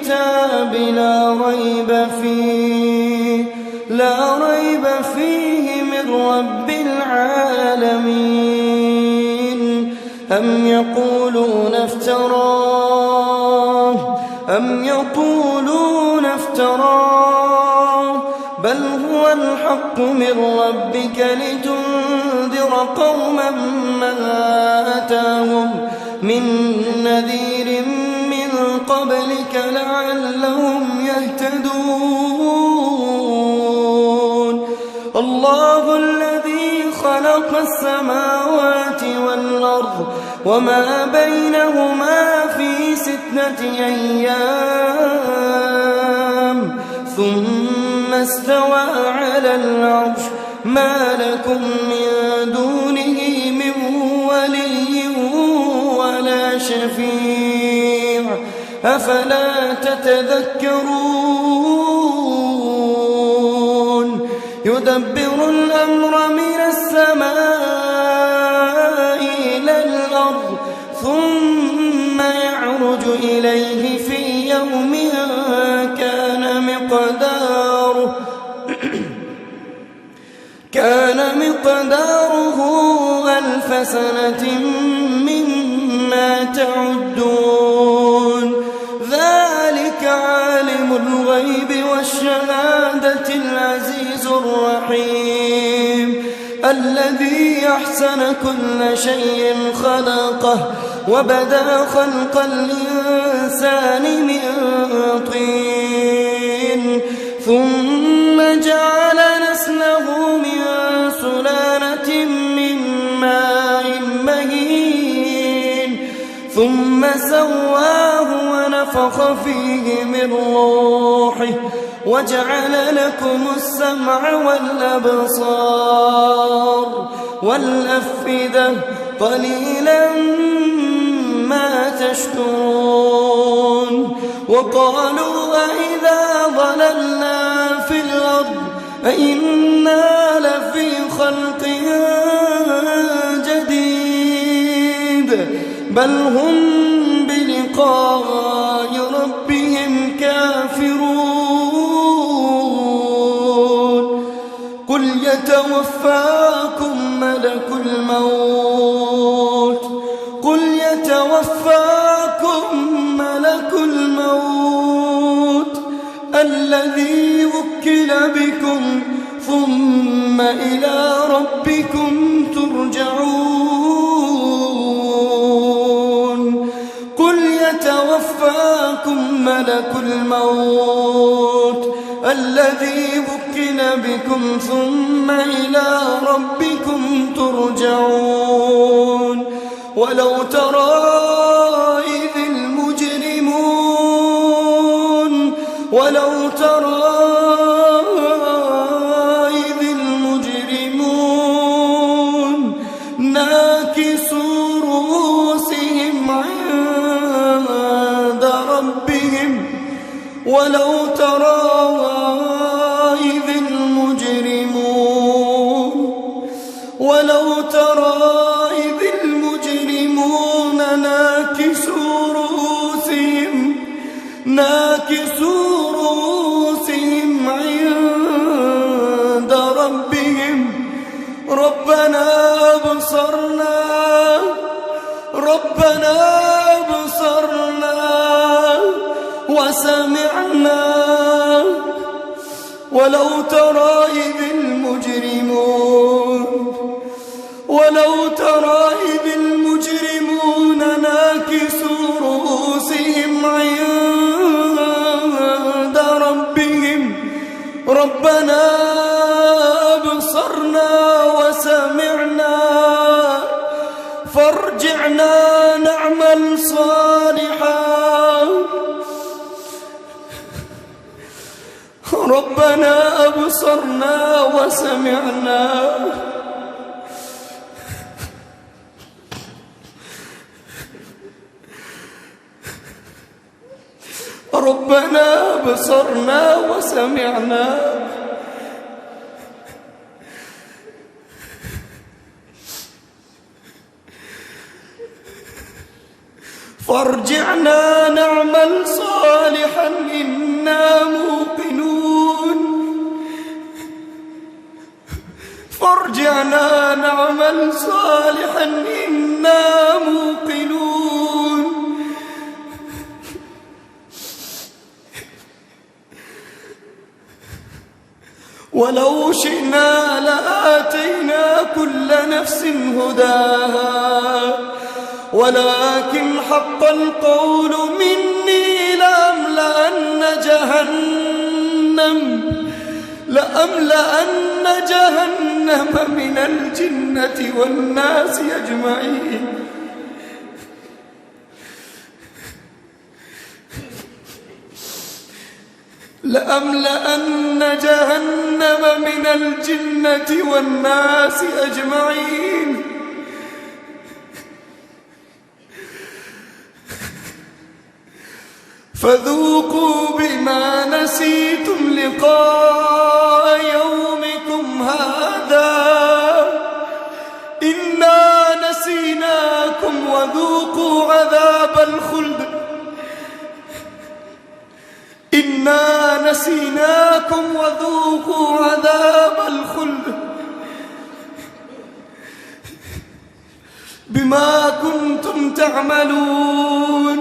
الكتاب لا ريب فيه من رب العالمين. أم يقولون افتراه بل هو الحق من ربك لتنذر قوما ما أتاهم من نذير من قبلك لعلهم يهتدون. الله الذي خلق السماوات والأرض وما بينهما في 6 أيام ثم استوى على العرش ما لكم من دونه من ولي ولا شفيع أفلا تتذكرون. يدبر الأمر من السماء إلى الأرض ثم يعرج إليه في يوم كان مقداره 1000 سنة مما تعدون. ذلك عالم الغيب والشهادة العزيز الرحيم الذي أحسن كل شيء خلقه وبدأ خلق الإنسان من طين ثم جعل نسله من سلالة من ماء مهين ثم سواه ونفخ فيه من روحه وجعل لكم السمع والأبصار والأفئدة قليلا ما تشكرون. وقالوا أإذا ضللنا في الأرض أإنا لفي خلق جديد بل هم بلقاء ربهم كافرون. قل يتوفاكم ملك الموت الذي وكل بكم ثم إلى ربكم ترجعون. قل يتوفاكم ملك الموت الذي وكل بكم ثم إلى ربكم ترجعون. ولو ترى إذ المجرمون ناكسوا رؤوسهم عند ربهم ولو ترى إذ المجرمون ناكسوا رؤوسهم عند ربهم ربنا أبصرنا وسمعنا ولو ترى إذ المجرمون ناكسوا رؤوسهم عند ربهم ربنا أبصرنا وسمعنا فارجعنا نعمل صالحا. ربنا أبصرنا وسمعنا فارجعنا نعمل صالحا فارجعنا نعمل صالحا إنا موقنون. ولو شئنا لآتينا كل نفس هداها ولكن حق القول مني لأملأن جهنم من الجنة والناس أجمعين. لأملأن جهنم من الجنة والناس أجمعين. فذوقوا بما نسيتم لقاء يومكم هذا إنا نسيناكم وذوقوا عذاب الخلد إنا نسيناكم وذوقوا عذاب الخلد بما كنتم تعملون.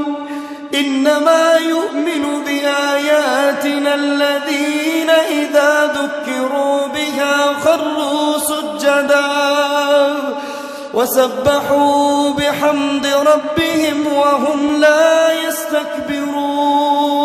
إنما يؤمن بآياتنا الذين إذا ذكروا بها خروا سجدا وسبحوا بحمد ربهم وهم لا يستكبرون.